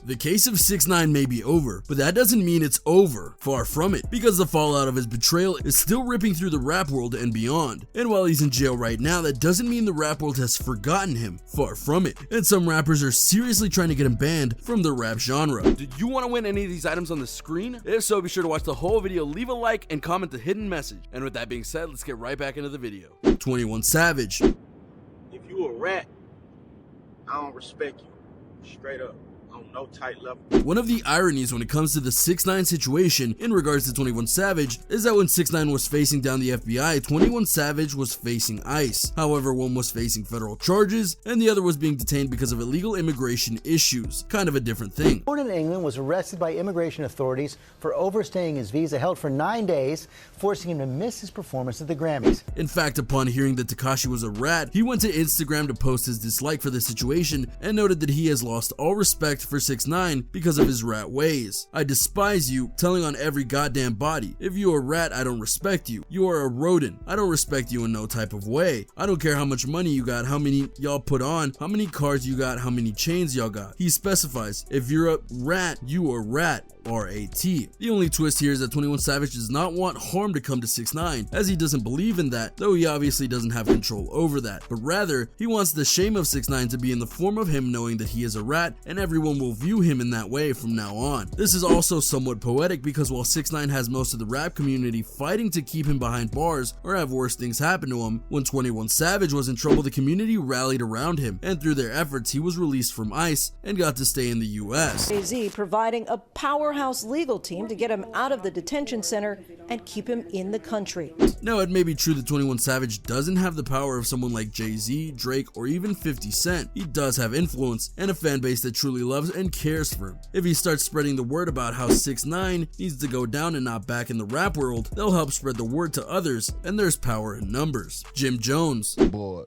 The case of 6ix9ine may be over, but that doesn't mean it's over. Far from it, because the fallout of his betrayal is still ripping through the rap world and beyond. And while he's in jail right now, that doesn't mean the rap world has forgotten him. Far from it. And some rappers are seriously trying to get him banned from the rap genre. Did you want to win any of these items on the screen? If so, be sure to watch the whole video, leave a like, and comment the hidden message. And with that being said, let's get right back into the video. 21 Savage. If you a rat, I don't respect you. Straight up. On no tight level. One of the ironies when it comes to the 6ix9ine situation in regards to 21 Savage is that when 6ix9ine was facing down the FBI, 21 Savage was facing ICE. However, one was facing federal charges and the other was being detained because of illegal immigration issues. Kind of a different thing. Born in England, was arrested by immigration authorities for overstaying his visa, held for 9 days, forcing him to miss his performance at the Grammys. In fact, upon hearing that Tekashi was a rat, he went to Instagram to post his dislike for the situation and noted that he has lost all respect for 6ix9ine because of his rat ways. I despise you, telling on every goddamn body. If you're a rat, I don't respect you. You are a rodent. I don't respect you in no type of way. I don't care how much money you got, how many y'all put on, how many cars you got, how many chains y'all got. He specifies, if you're a rat, you a rat. R-A-T. The only twist here is that 21 Savage does not want harm to come to 6ix9ine, as he doesn't believe in that, though he obviously doesn't have control over that, but rather, he wants the shame of 6ix9ine to be in the form of him knowing that he is a rat, and everyone will view him in that way from now on. This is also somewhat poetic because while 6ix9ine has most of the rap community fighting to keep him behind bars or have worse things happen to him, when 21 Savage was in trouble, the community rallied around him, and through their efforts, he was released from ICE and got to stay in the US. Jay-Z providing a powerhouse legal team to get him out of the detention center and keep him in the country. Now, it may be true that 21 Savage doesn't have the power of someone like Jay-Z, Drake, or even 50 Cent. He does have influence and a fan base that truly loves and cares for him. If he starts spreading the word about how 6ix9ine needs to go down and not back in the rap world, they'll help spread the word to others, and there's power in numbers. Jim Jones. Boy,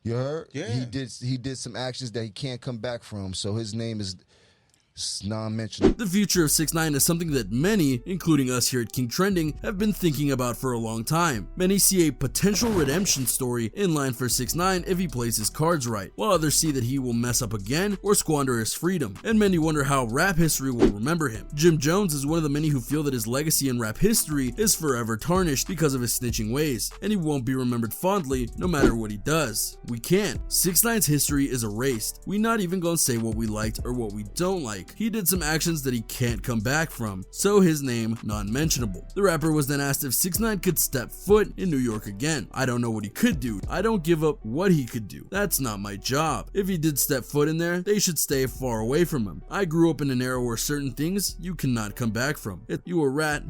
you heard? Yeah. He did some actions that he can't come back from, so his name is non-mentioned. The future of 6ix9ine is something that many, including us here at King Trending, have been thinking about for a long time. Many see a potential redemption story in line for 6ix9ine if he plays his cards right, while others see that he will mess up again or squander his freedom, and many wonder how rap history will remember him. Jim Jones is one of the many who feel that his legacy in rap history is forever tarnished because of his snitching ways, and he won't be remembered fondly no matter what he does. We can't. 6ix9ine's history is erased. We not even gonna say what we liked or what we don't like. He did some actions that he can't come back from, so his name non-mentionable. The rapper was then asked if 6ix9ine could step foot in New York again. I don't know what he could do. I don't give up what he could do. That's not my job. If he did step foot in there, they should stay far away from him. I grew up in an era where certain things you cannot come back from. If you a rat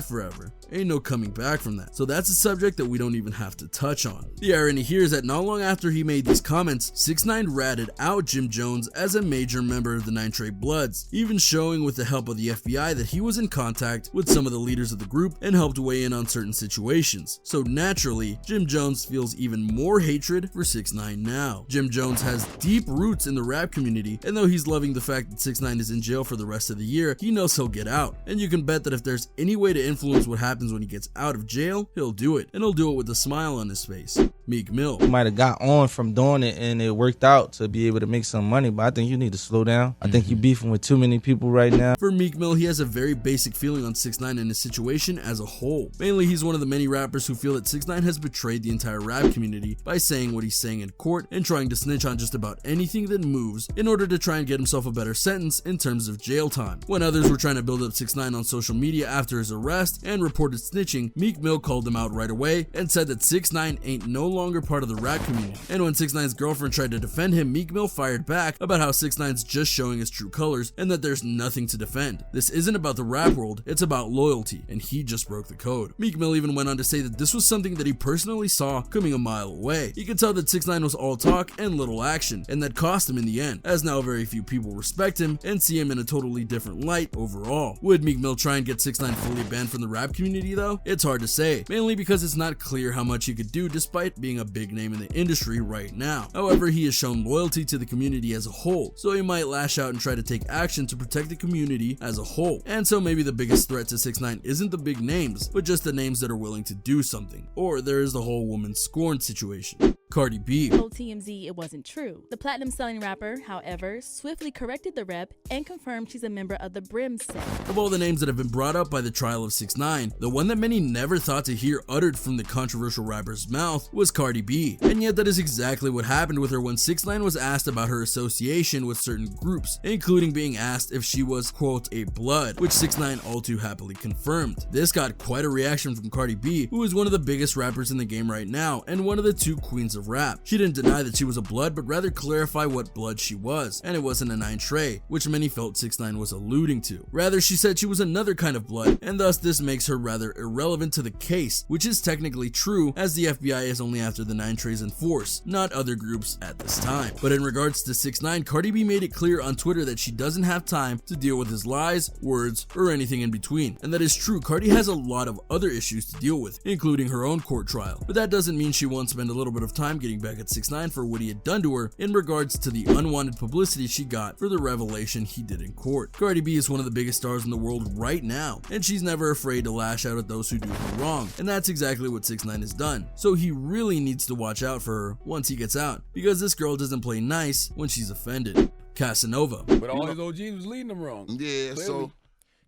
forever. Ain't no coming back from that. So that's a subject that we don't even have to touch on. The irony here is that not long after he made these comments, 6ix9ine ratted out Jim Jones as a major member of the 9 Trey Bloods, even showing with the help of the FBI that he was in contact with some of the leaders of the group and helped weigh in on certain situations. So naturally, Jim Jones feels even more hatred for 6ix9ine now. Jim Jones has deep roots in the rap community, and though he's loving the fact that 6ix9ine is in jail for the rest of the year, he knows he'll get out. And you can bet that if there's any way to influence what happens when he gets out of jail, he'll do it, and he'll do it with a smile on his face. Meek Mill. You might have got on from doing it and it worked out to be able to make some money, but I think you need to slow down. I think you're beefing with too many people right now. For Meek Mill, he has a very basic feeling on 6ix9ine and his situation as a whole. Mainly, he's one of the many rappers who feel that 6ix9ine has betrayed the entire rap community by saying what he's saying in court and trying to snitch on just about anything that moves in order to try and get himself a better sentence in terms of jail time. When others were trying to build up 6ix9ine on social media after his arrest and reported snitching, Meek Mill called him out right away and said that 6ix9ine ain't no longer part of the rap community. And when 6ix9ine's girlfriend tried to defend him, Meek Mill fired back about how 6ix9ine's just showing his true colors and that there's nothing to defend. This isn't about the rap world, it's about loyalty, and he just broke the code. Meek Mill even went on to say that this was something that he personally saw coming a mile away. He could tell that 6ix9ine was all talk and little action, and that cost him in the end, as now very few people respect him and see him in a totally different light overall. Would Meek Mill try and get 6ix9ine fully banned from the rap community though? It's hard to say, mainly because it's not clear how much he could do despite being a big name in the industry right now. However, he has shown loyalty to the community as a whole, so he might lash out and try to take action to protect the community as a whole. And so maybe the biggest threat to 6ix9ine isn't the big names, but just the names that are willing to do something. Or there is the whole woman scorned situation. Cardi B. Told TMZ it wasn't true. The platinum-selling rapper, however, swiftly corrected the rep and confirmed she's a member of the Brim set. Of all the names that have been brought up by the trial of 6ix9ine, the one that many never thought to hear uttered from the controversial rapper's mouth was Cardi B. And yet that is exactly what happened with her when 6ix9ine was asked about her association with certain groups, including being asked if she was, quote, a blood, which 6ix9ine all too happily confirmed. This got quite a reaction from Cardi B, who is one of the biggest rappers in the game right now and one of the two queens of rap. She didn't deny that she was a blood, but rather clarify what blood she was, and it wasn't a 9 tray, which many felt 6ix9ine was alluding to. Rather, she said she was another kind of blood, and thus this makes her rather irrelevant to the case, which is technically true, as the FBI is only after the 9 trays in force, not other groups at this time. But in regards to 6ix9ine, Cardi B made it clear on Twitter that she doesn't have time to deal with his lies, words, or anything in between. And that is true, Cardi has a lot of other issues to deal with, including her own court trial. But that doesn't mean she won't spend a little bit of time getting back at 6ix9ine for what he had done to her in regards to the unwanted publicity she got for the revelation he did in court. Cardi B is one of the biggest stars in the world right now, and she's never afraid to lash out at those who do her wrong, and that's exactly what 6ix9ine has done. So he really needs to watch out for her once he gets out, because this girl doesn't play nice when she's offended. Casanova. But all his OGs was leading them wrong. Yeah, Clearly.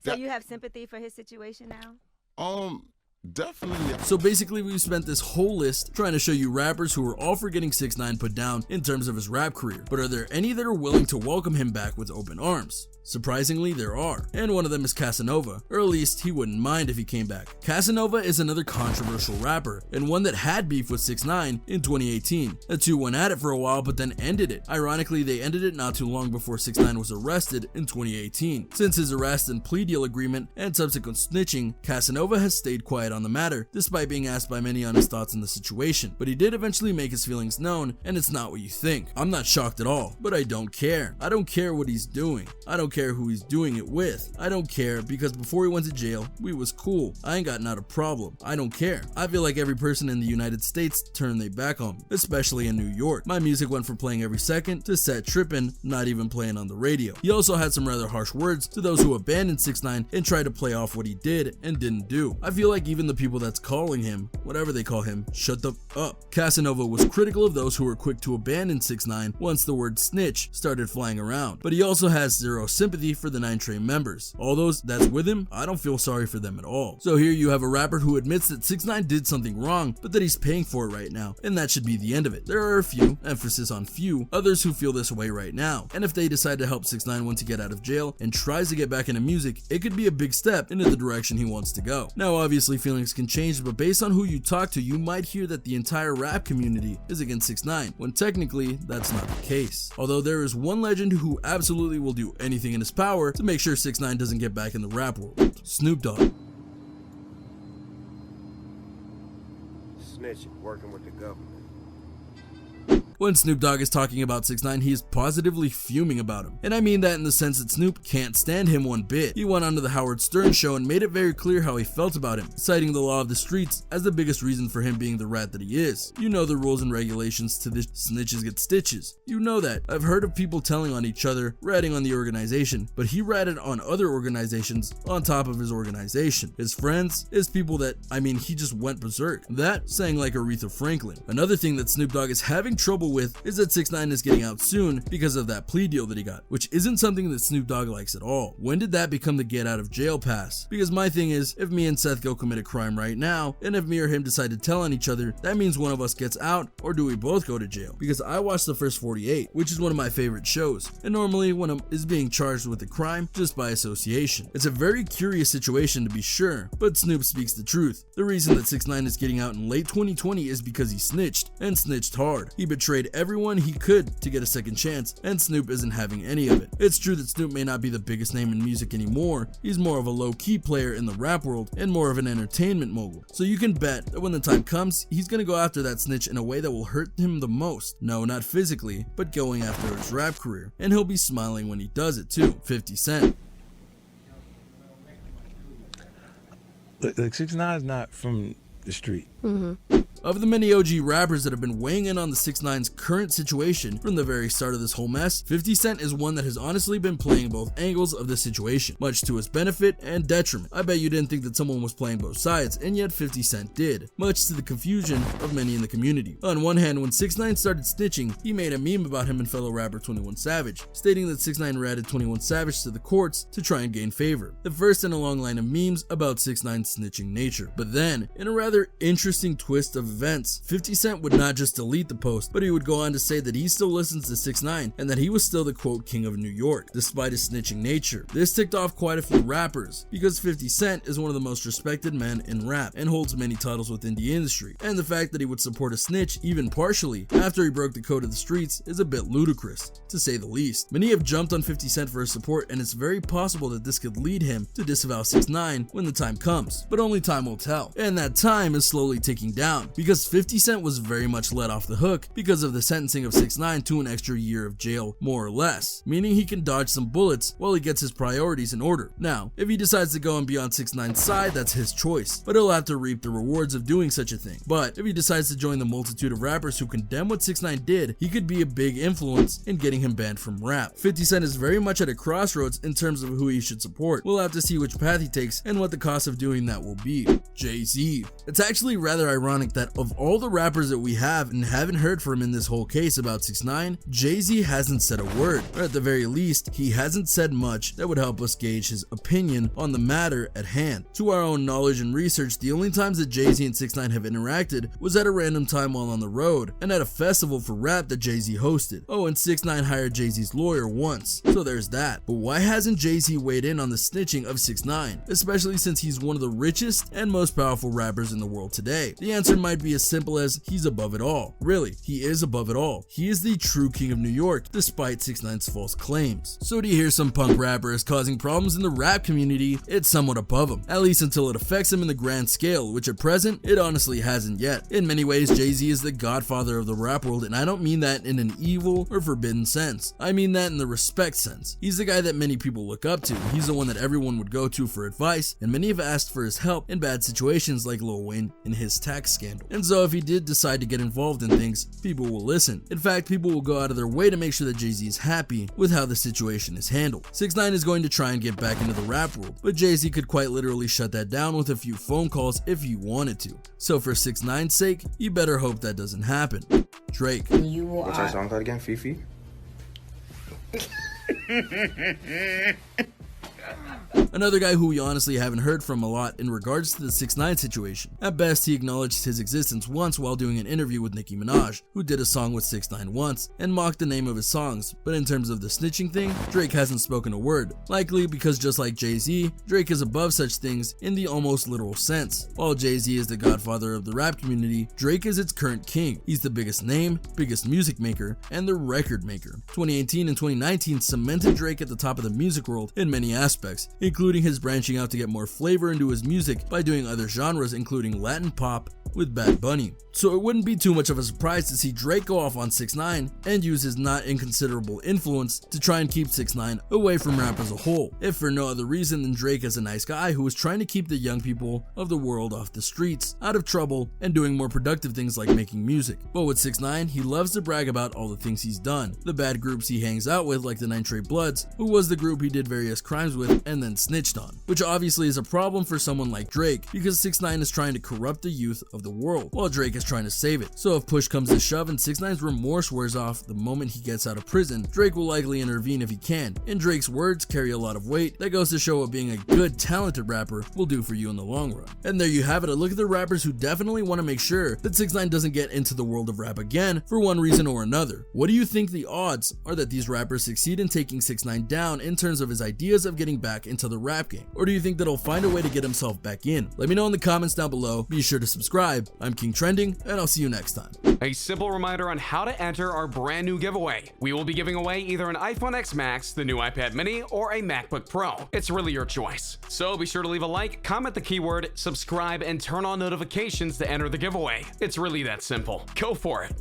so you have sympathy for his situation now? Definitely. So basically we've spent this whole list trying to show you rappers who are all for getting 6ix9ine put down in terms of his rap career, but are there any that are willing to welcome him back with open arms? Surprisingly, there are, and one of them is Casanova, or at least he wouldn't mind if he came back. Casanova is another controversial rapper, and one that had beef with 6ix9ine in 2018. The two went at it for a while but then ended it. Ironically, they ended it not too long before 6ix9ine was arrested in 2018. Since his arrest and plea deal agreement and subsequent snitching, Casanova has stayed quiet on the matter, despite being asked by many on his thoughts in the situation. But he did eventually make his feelings known, and it's not what you think. I'm not shocked at all, but I don't care. I don't care what he's doing. I don't care who he's doing it with. I don't care because before he went to jail, we was cool. I ain't got not a problem. I don't care. I feel like every person in the United States turned their back on me, especially in New York. My music went from playing every second to set tripping, not even playing on the radio. He also had some rather harsh words to those who abandoned 6ix9ine and tried to play off what he did and didn't do. I feel like even the people that's calling him, whatever they call him, shut the up. Casanova was critical of those who were quick to abandon 6ix9ine once the word snitch started flying around, but he also has zero sympathy for the 9 Tray members. All those that's with him, I don't feel sorry for them at all. So here you have a rapper who admits that 6ix9ine did something wrong, but that he's paying for it right now, and that should be the end of it. There are a few, emphasis on few, others who feel this way right now, and if they decide to help 6ix9ine once he get out of jail and tries to get back into music, it could be a big step into the direction he wants to go. Now obviously feelings can change, but based on who you talk to, you might hear that the entire rap community is against 6ix9ine, when technically that's not the case. Although there is one legend who absolutely will do anything in his power to make sure 6ix9ine doesn't get back in the rap world. Snoop Dogg. Snitching, working with the government. When Snoop Dogg is talking about 6ix9ine, he is positively fuming about him. And I mean that in the sense that Snoop can't stand him one bit. He went on to the Howard Stern show and made it very clear how he felt about him, citing the law of the streets as the biggest reason for him being the rat that he is. You know the rules and regulations to this snitches get stitches. You know that. I've heard of people telling on each other, ratting on the organization, but he ratted on other organizations on top of his organization. His friends, his people that, I mean, he just went berserk. That sang like Aretha Franklin. Another thing that Snoop Dogg is having trouble with is that 6ix9ine is getting out soon because of that plea deal that he got, which isn't something that Snoop Dogg likes at all. When did that become the get out of jail pass? Because my thing is, if me and Seth go commit a crime right now, and if me or him decide to tell on each other, that means one of us gets out, or do we both go to jail? Because I watched the first 48, which is one of my favorite shows, and normally one is being charged with a crime just by association. It's a very curious situation to be sure, but Snoop speaks the truth. The reason that 6ix9ine is getting out in late 2020 is because he snitched, and snitched hard. He betrayed everyone he could to get a second chance, and Snoop isn't having any of it. It's true that Snoop may not be the biggest name in music anymore. He's more of a low-key player in the rap world and more of an entertainment mogul. So you can bet that when the time comes, he's gonna go after that snitch in a way that will hurt him the most. No, not physically, but going after his rap career. And he'll be smiling when he does it too. 50 Cent. Like 6ix9ine is not from the street. Of the many OG rappers that have been weighing in on the 6ix9ine's current situation from the very start of this whole mess, 50 Cent is one that has honestly been playing both angles of the situation, much to his benefit and detriment. I bet you didn't think that someone was playing both sides, and yet 50 Cent did, much to the confusion of many in the community. On one hand, when 6ix9ine started snitching, he made a meme about him and fellow rapper 21 Savage, stating that 6ix9ine ratted 21 Savage to the courts to try and gain favor. The first in a long line of memes about 6ix9ine's snitching nature. But then, in a rather interesting twist of events, 50 Cent would not just delete the post, but he would go on to say that he still listens to 6ix9ine and that he was still the quote king of New York, despite his snitching nature. This ticked off quite a few rappers, because 50 Cent is one of the most respected men in rap and holds many titles within the industry, and the fact that he would support a snitch, even partially, after he broke the code of the streets is a bit ludicrous, to say the least. Many have jumped on 50 Cent for his support, and it's very possible that this could lead him to disavow 6ix9ine when the time comes, but only time will tell. And that time is slowly ticking down, because 50 Cent was very much let off the hook because of the sentencing of 6ix9ine to an extra year of jail, more or less, meaning he can dodge some bullets while he gets his priorities in order. Now, if he decides to go and be on 6ix9ine's side, that's his choice, but he'll have to reap the rewards of doing such a thing. But if he decides to join the multitude of rappers who condemn what 6ix9ine did, he could be a big influence in getting him banned from rap. 50 Cent is very much at a crossroads in terms of who he should support. We'll have to see which path he takes and what the cost of doing that will be. Jay-Z. It's actually rather ironic that of all the rappers that we have and haven't heard from in this whole case about 6ix9ine, Jay-Z hasn't said a word, or at the very least, he hasn't said much that would help us gauge his opinion on the matter at hand. To our own knowledge and research, the only times that Jay-Z and 6ix9ine have interacted was at a random time while on the road, and at a festival for rap that Jay-Z hosted. Oh, and 6ix9ine hired Jay-Z's lawyer once, so there's that. But why hasn't Jay-Z weighed in on the snitching of 6ix9ine, especially since he's one of the richest and most powerful rappers in the world today? The answer might be as simple as he's above it all. Really, he is above it all. He is the true king of New York, despite 6ix9ine's false claims. So to hear some punk rapper is causing problems in the rap community, it's somewhat above him, at least until it affects him in the grand scale, which at present, it honestly hasn't yet. In many ways, Jay-Z is the godfather of the rap world, and I don't mean that in an evil or forbidden sense. I mean that in the respect sense. He's the guy that many people look up to. He's the one that everyone would go to for advice, and many have asked for his help in bad situations like Lil Wayne in his tax scandal. And so if he did decide to get involved in things, people will listen. In fact, people will go out of their way to make sure that Jay-Z is happy with how the situation is handled. 6ix9ine is going to try and get back into the rap world, but Jay-Z could quite literally shut that down with a few phone calls if he wanted to. So for 6ix9ine's sake, you better hope that doesn't happen. Drake. What's our song called again? FEFE? Another guy who we honestly haven't heard from a lot in regards to the 6ix9ine situation. At best, he acknowledged his existence once while doing an interview with Nicki Minaj, who did a song with 6ix9ine once, and mocked the name of his songs, but in terms of the snitching thing, Drake hasn't spoken a word, likely because just like Jay-Z, Drake is above such things in the almost literal sense. While Jay-Z is the godfather of the rap community, Drake is its current king. He's the biggest name, biggest music maker, and the record maker. 2018 and 2019 cemented Drake at the top of the music world in many aspects, including his branching out to get more flavor into his music by doing other genres including Latin pop with Bad Bunny. So it wouldn't be too much of a surprise to see Drake go off on 6ix9ine and use his not inconsiderable influence to try and keep 6ix9ine away from rap as a whole, if for no other reason than Drake is a nice guy who is trying to keep the young people of the world off the streets, out of trouble, and doing more productive things like making music. But with 6ix9ine, he loves to brag about all the things he's done, the bad groups he hangs out with like the 9 Trey Bloods, who was the group he did various crimes with and then snitched on, which obviously is a problem for someone like Drake because 6ix9ine is trying to corrupt the youth of the world while Drake is trying to save it. So if push comes to shove and 6ix9ine's remorse wears off the moment he gets out of prison, Drake will likely intervene if he can, and Drake's words carry a lot of weight that goes to show what being a good talented rapper will do for you in the long run. And there you have it, a look at the rappers who definitely want to make sure that 6ix9ine doesn't get into the world of rap again for one reason or another. What do you think the odds are that these rappers succeed in taking 6ix9ine down in terms of his ideas of getting back into the rap game? Or do you think that he'll find a way to get himself back in? Let me know in the comments down below. Be sure to subscribe. I'm King Trending, and I'll see you next time. A simple reminder on how to enter our brand new giveaway. We will be giving away either an iPhone X Max, the new iPad mini, or a MacBook Pro. It's really your choice. So be sure to leave a like, comment the keyword, subscribe, and turn on notifications to enter the giveaway. It's really that simple. Go for it.